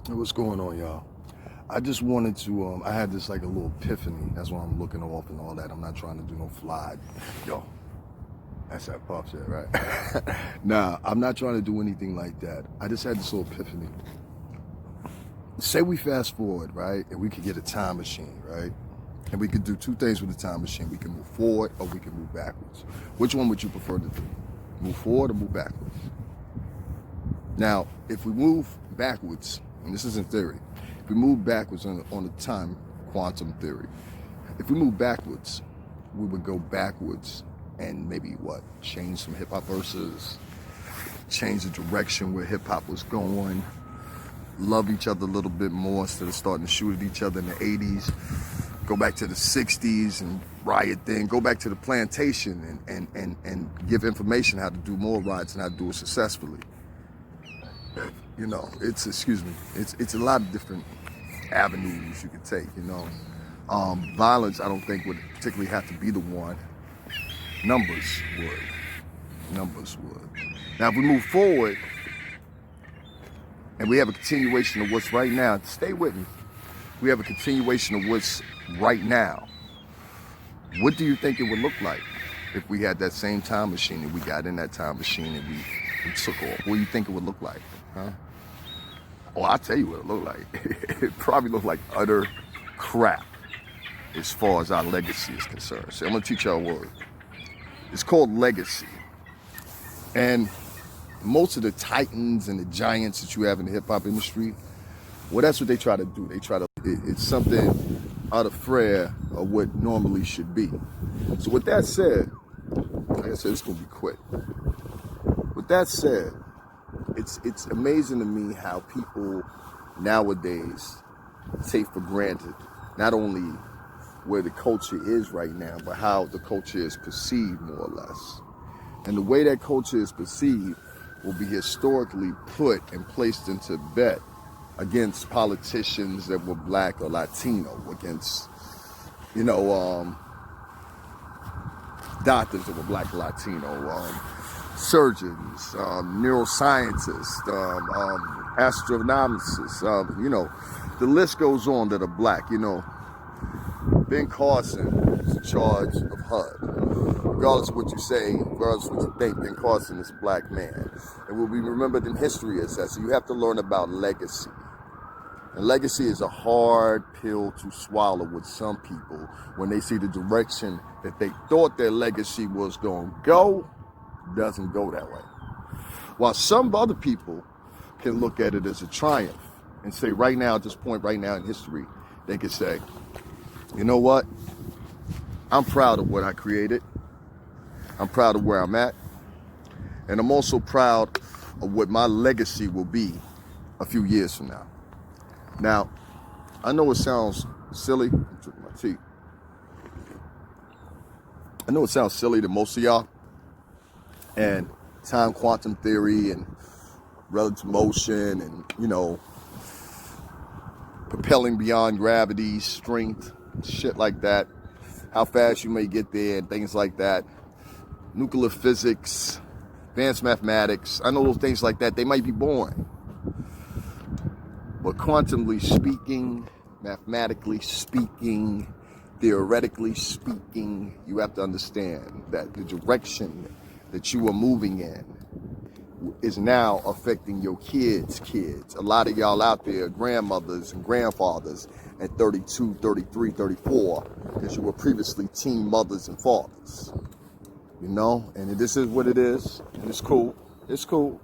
What's going on, y'all? I just wanted to, I had this like a little epiphany. That's why I'm looking off and all that. I'm not trying to do no fly. Yo, that's that pop shit, right? Nah, I'm not trying to do anything like that. I just had this little epiphany. Say we fast forward, right? And we could get a time machine, right? And we could do two things with the time machine. We can move forward or we can move backwards. Which one would you prefer to do? Move forward or move backwards? Now, if we move backwards, and this is in theory, if we move backwards on the time quantum theory, if we move backwards, we would go backwards and maybe what? Change some hip hop verses, change the direction where hip hop was going, love each other a little bit more instead of starting to shoot at each other in the 80s, go back to the 60s and riot then, go back to the plantation and give information how to do more riots and how to do it successfully. You know, it's a lot of different avenues you could take, you know. Violence, I don't think would particularly have to be the one. Numbers would. Now, if we move forward and we have a continuation of what's right now, stay with me. We have a continuation of what's right now. What do you think it would look like if we had that same time machine and we got in that time machine and we took off? What do you think it would look like? Huh? Oh, I'll tell you what it looked like. It probably looked like utter crap as far as our legacy is concerned. So I'm gonna teach y'all a word. It's called legacy. And most of the titans and the giants that you have in the hip hop industry, well, that's what they try to do. It's something out of prayer of what normally should be. So with that said, like I said, it's gonna be quick. With that said, it's amazing to me how people nowadays take for granted not only where the culture is right now, but how the culture is perceived, more or less. And the way that culture is perceived will be historically put and placed into bet against politicians that were black or Latino, against, doctors that were black or Latino, surgeons, neuroscientists, astronomicists, the list goes on that are black. Ben Carson is in charge of HUD. Regardless of what you say, regardless of what you think, Ben Carson is a black man and will be remembered in history as that. So you have to learn about legacy. And legacy is a hard pill to swallow with some people when they see the direction that they thought their legacy was going to go, doesn't go that way. While some other people can look at it as a triumph and say right now, at this point, right now in history, they can say, you know what? I'm proud of what I created. I'm proud of where I'm at. And I'm also proud of what my legacy will be a few years from now. Now, I know it sounds silly. I'm drinking my tea. I know it sounds silly to most of y'all. And time quantum theory and relative motion and, propelling beyond gravity, strength, shit like that. How fast you may get there and things like that. Nuclear physics, advanced mathematics. I know those things like that, they might be boring. But quantumly speaking, mathematically speaking, theoretically speaking, you have to understand that the direction that you are moving in is now affecting your kids' kids. A lot of y'all out there, grandmothers and grandfathers at 32, 33, 34, because you were previously teen mothers and fathers. And this is what it is, and it's cool. It's cool.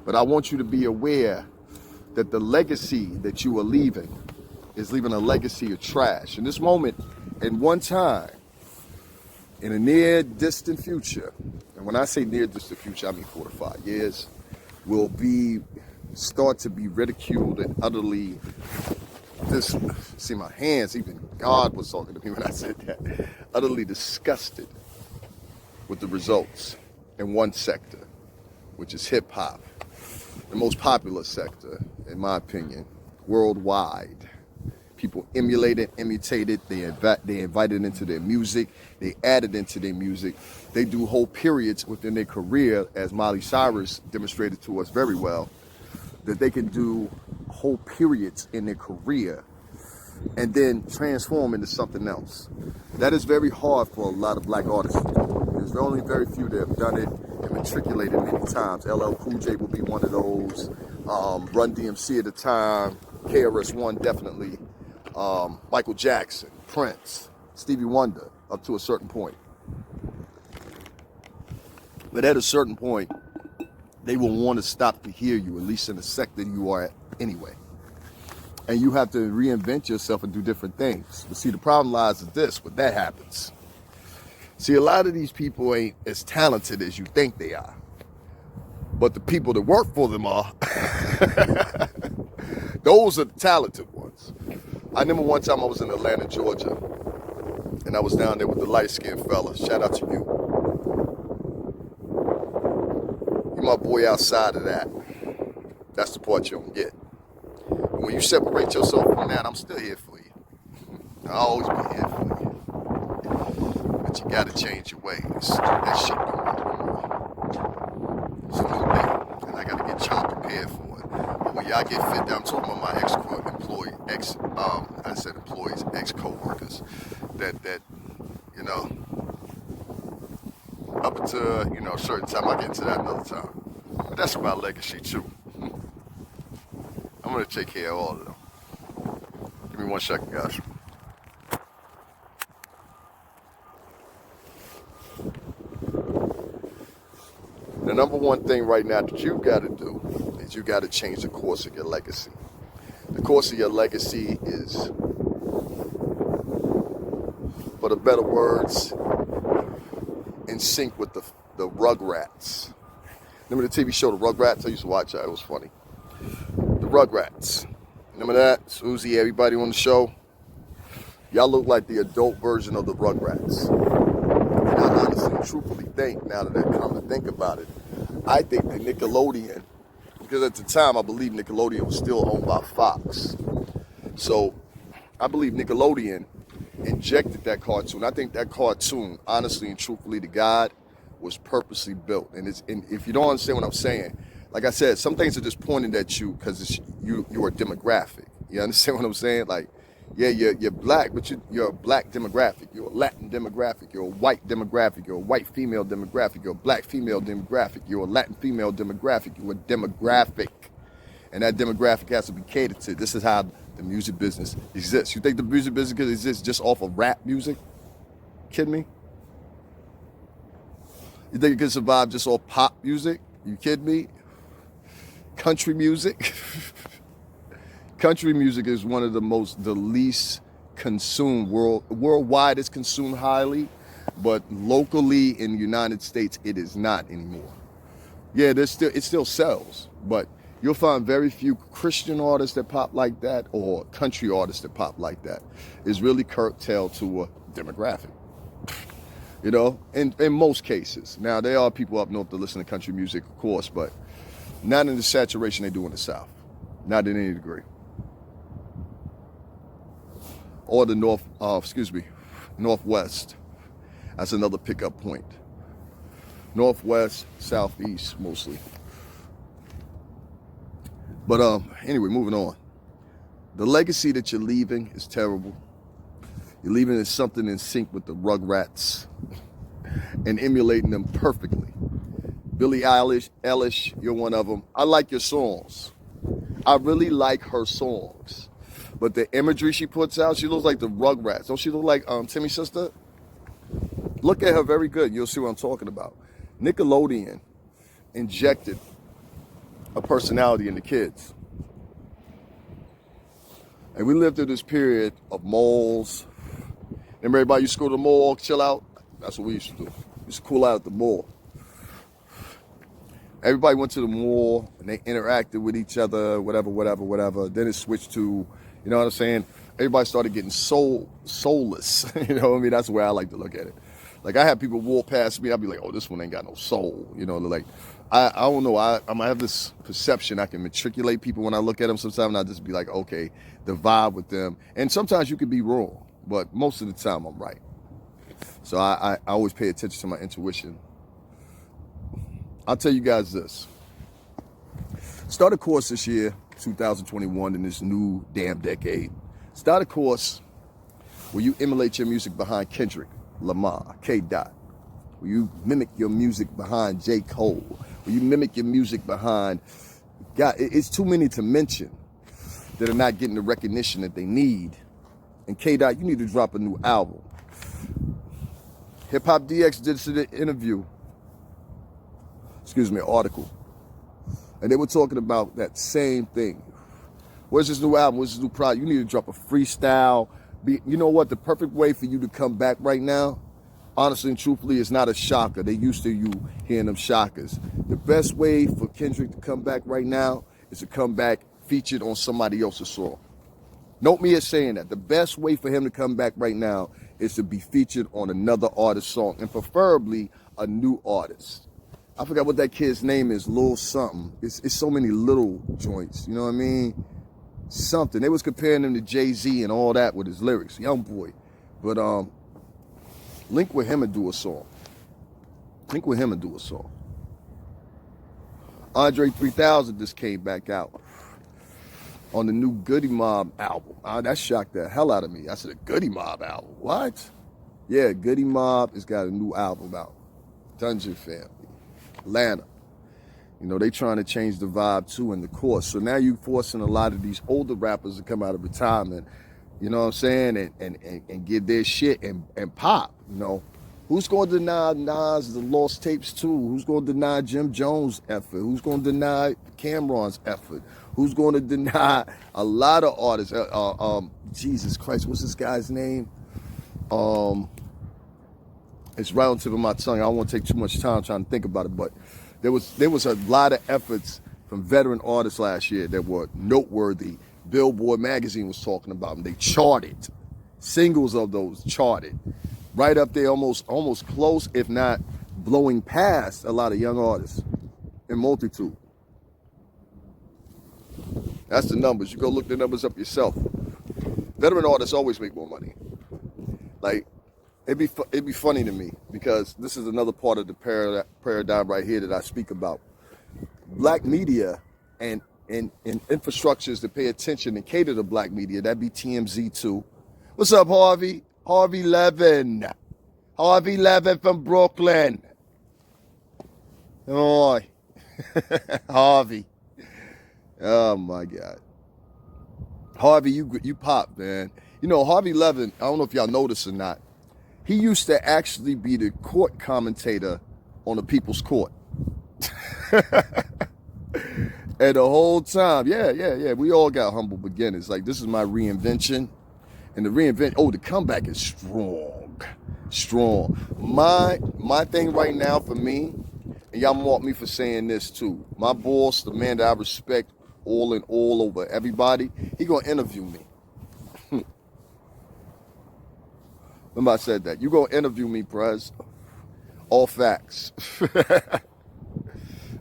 But I want you to be aware that the legacy that you are leaving is leaving a legacy of trash. In this moment, in one time, in a near distant future, and when I say near distant future, I mean 4 to 5 years, will start to be ridiculed and utterly, see my hands, even God was talking to me when I said that, utterly disgusted with the results in one sector, which is hip hop, the most popular sector, in my opinion, worldwide. People emulate it, imitate it, they invite it into their music, they add it into their music. They do whole periods within their career, as Miley Cyrus demonstrated to us very well, that they can do whole periods in their career and then transform into something else. That is very hard for a lot of black artists to do. There's only very few that have done it and matriculated many times. LL Cool J will be one of those. Run DMC at the time. KRS-One definitely. Michael Jackson, Prince, Stevie Wonder, up to a certain point. But at a certain point, they will want to stop to hear you, at least in the sector you are at anyway. And you have to reinvent yourself and do different things. But see, the problem lies in this, when that happens. See, a lot of these people ain't as talented as you think they are. But the people that work for them are. Those are the talented ones. I remember one time I was in Atlanta, Georgia, and I was down there with the light-skinned fella. Shout out to you. You're my boy outside of that. That's the part you don't get. When you separate yourself from that, I'm still here for you. I'll always be here for you. But you gotta change your ways. That shit don't work no more. It's a new day, and I gotta get y'all prepared for it. But when y'all get fit down, I'm talking about my ex-co-workers, that you know, up until a certain time, I'll get into that another time. But that's my legacy too. I'm gonna take care of all of them. Give me 1 second, guys. The number one thing right now that you gotta do is you gotta change the course of your legacy. The course of your legacy is, for the better words, in sync with the Rugrats. Remember the TV show, The Rugrats? I used to watch that. It was funny. The Rugrats. Remember that? Susie, everybody on the show? Y'all look like the adult version of the Rugrats. And I honestly and truthfully think, now that I come to think about it, I think that Nickelodeon, because at the time I believe Nickelodeon was still owned by Fox. So I believe Nickelodeon injected that cartoon. I think that cartoon, honestly and truthfully to God, was purposely built. And if you don't understand what I'm saying, like I said, some things are just pointed at you because you're a demographic. You understand what I'm saying? Like, yeah, you're black, but you're a black demographic. You're a Latin demographic. You're a white demographic. You're a white female demographic. You're a black female demographic. You're a Latin female demographic. You're a demographic. And that demographic has to be catered to. This is how the music business exists. You think the music business exists just off of rap music? Kidding me? You think it can survive just off pop music? You kidding me? Country music? Country music is one of the least consumed worldwide. It's consumed highly, but locally in the United States, it is not anymore. Yeah, it still sells, but you'll find very few Christian artists that pop like that or country artists that pop like that. It's really curtailed to a demographic, in most cases. Now, there are people up north that listen to country music, of course, but not in the saturation they do in the South, not in any degree. Or the Northwest. That's another pickup point. Northwest, Southeast, mostly. But anyway, moving on. The legacy that you're leaving is terrible. You're leaving is something in sync with the Rugrats and emulating them perfectly. Billie Eilish, you're one of them. I like your songs. I really like her songs. But the imagery she puts out, she looks like the Rugrats. Don't she look like Timmy's sister? Look at her very good. You'll see what I'm talking about. Nickelodeon injected a personality in the kids. And we lived through this period of malls. Remember everybody used to go to the mall, chill out? That's what we used to do. We used to cool out at the mall. Everybody went to the mall and they interacted with each other, whatever. Then it switched to, you know what I'm saying? Everybody started getting soulless. You know what I mean? That's the way I like to look at it. Like, I have people walk past me, I'll be like, oh, this one ain't got no soul. Like, I don't know. I have this perception. I can matriculate people when I look at them sometimes, and I just be like, okay, the vibe with them. And sometimes you could be wrong, but most of the time I'm right. So I always pay attention to my intuition. I'll tell you guys this. Start a course this year 2021 in this new damn decade. Start a course where you emulate your music behind Kendrick Lamar, K. Dot. Where you mimic your music behind J. Cole. Where you mimic your music behind... God, it's too many to mention that are not getting the recognition that they need. And K. Dot, you need to drop a new album. HipHop DX did an interview, article. And they were talking about that same thing. Where's this new album? Where's this new product? You need to drop a freestyle. You know what? The perfect way for you to come back right now, honestly and truthfully, is not a shocker. They used to you hearing them shockers. The best way for Kendrick to come back right now is to come back featured on somebody else's song. Note me as saying that. The best way for him to come back right now is to be featured on another artist's song, and preferably a new artist. I forgot what that kid's name is, Lil something. It's so many little joints, you know what I mean? Something. They was comparing him to Jay-Z and all that with his lyrics, young boy. But link with him and do a song. Andre 3000 just came back out on the new Goody Mob album. That shocked the hell out of me. I said, a Goody Mob album? What? Yeah, Goody Mob has got a new album out. Dungeon Family. Atlanta. You know, they trying to change the vibe too in the course. So now you forcing a lot of these older rappers to come out of retirement, you know what I'm saying, and get their shit and pop, you know. Who's going to deny Nas the lost tapes too? Who's going to deny Jim Jones' effort? Who's going to deny Cameron's effort? Who's going to deny a lot of artists? Jesus Christ, what's this guy's name? It's right on the tip of my tongue. I don't want to take too much time trying to think about it, but there was a lot of efforts from veteran artists last year that were noteworthy. Billboard magazine was talking about them. They charted. Singles of those charted. Right up there, almost close, if not blowing past a lot of young artists in multitude. That's the numbers. You go look the numbers up yourself. Veteran artists always make more money. Like, it'd be funny to me, because this is another part of the paradigm right here that I speak about. Black media and infrastructures that pay attention and cater to black media, that'd be TMZ too. What's up, Harvey? Harvey Levin from Brooklyn. Oh, Harvey. Oh my God. Harvey, you pop, man. You know, Harvey Levin, I don't know if y'all noticed or not, he used to actually be the court commentator on the People's Court. And the whole time, yeah, we all got humble beginnings. Like, this is my reinvention. And the comeback is strong. My thing right now for me, and y'all mark me for saying this too, my boss, the man that I respect all and all over everybody, he gonna interview me. Remember I said that. You gonna interview me, Prez. All facts.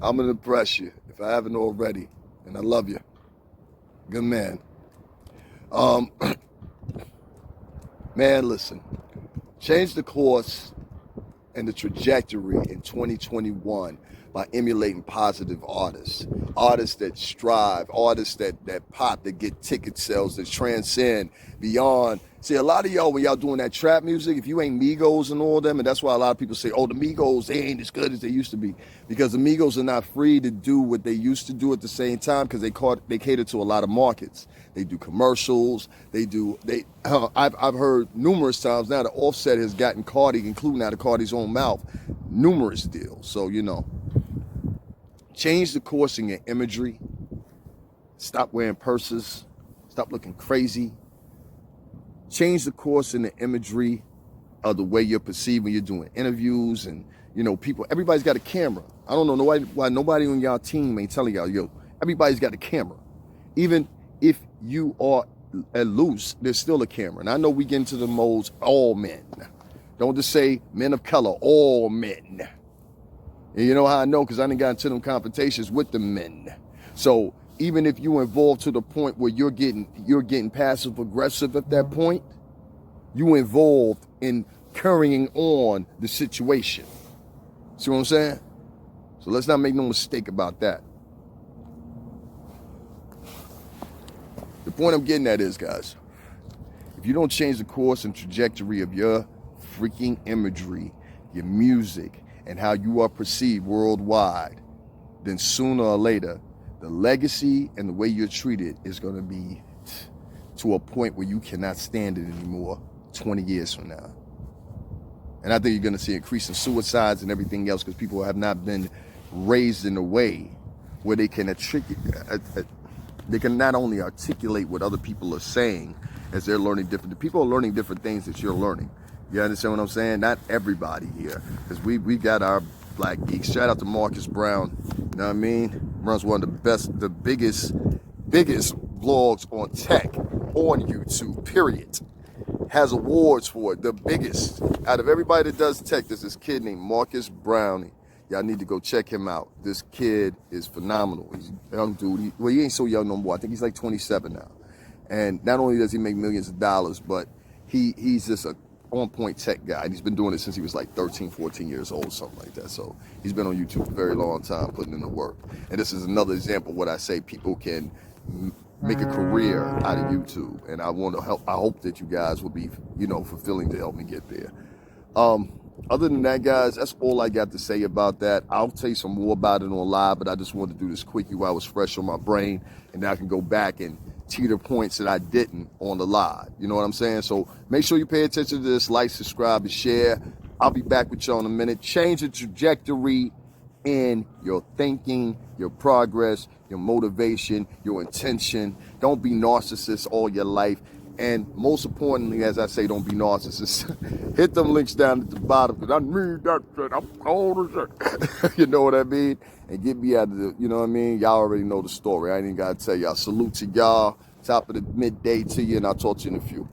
I'm gonna impress you if I haven't already. And I love you. Good man. Man, listen. Change the course and the trajectory in 2021 by emulating positive artists. Artists that strive, artists that pop, that get ticket sales, that transcend beyond. See, a lot of y'all, when y'all doing that trap music, if you ain't Migos and all them, and that's why a lot of people say, oh, the Migos, they ain't as good as they used to be. Because the Migos are not free to do what they used to do at the same time, because they cater to a lot of markets. They do commercials, I've heard numerous times now that Offset has gotten Cardi, including out of Cardi's own mouth, numerous deals. So, you know, change the course in your imagery. Stop wearing purses. Stop looking crazy. Change the course in the imagery of the way you're perceived when you're doing interviews and, you know, people. Everybody's got a camera. I don't know why nobody on y'all team ain't telling y'all, yo, everybody's got a camera. Even if you are loose, there's still a camera. And I know we get into the modes, all men. Don't just say men of color, all men. And you know how I know? Because I done got into them confrontations with the men. So even if you involved to the point where you're getting passive aggressive at that point, you involved in carrying on the situation. See what I'm saying? So let's not make no mistake about that. The point I'm getting at is, guys, if you don't change the course and trajectory of your freaking imagery, your music, and how you are perceived worldwide, then sooner or later, the legacy and the way you're treated is going to be to a point where you cannot stand it anymore 20 years from now. And I think you're going to see increasing suicides and everything else because people have not been raised in a way where they can not only articulate what other people are saying as they're learning different. People are learning different things that you're learning. You understand what I'm saying? Not everybody here, because we got our black geeks. Shout out to Marcus Brown. You know what I mean? Runs one of the biggest vlogs on tech on YouTube. Period. Has awards for it. The biggest out of everybody that does tech. There's this kid named Marcus Brown. Y'all need to go check him out. This kid is phenomenal. He's a young dude. He ain't so young no more. I think he's like 27 now. And not only does he make millions of dollars, but he's just a on-point tech guy. And he's been doing it since he was like 13, 14 years old, something like that. So he's been on YouTube for a very long time, putting in the work. And this is another example of what I say people can make a career out of YouTube. And I want to help. I hope that you guys will be, fulfilling to help me get there. Other than that, guys, that's all I got to say about that. I'll tell you some more about it on live, but I just wanted to do this quickie while it was fresh on my brain, and now I can go back and teeter points that I didn't on the live. You know what I'm saying? So make sure you pay attention to this, like, subscribe, and share. I'll be back with y'all in a minute. Change the trajectory in your thinking, your progress, your motivation, your intention. Don't be narcissists all your life. And most importantly, as I say, don't be narcissists. Hit them links down at the bottom, because I need that shit. I'm cold as shit. You know what I mean? And get me out of the, you know what I mean? Y'all already know the story. I ain't even got to tell y'all. Salute to y'all. Top of the midday to you, and I'll talk to you in a few.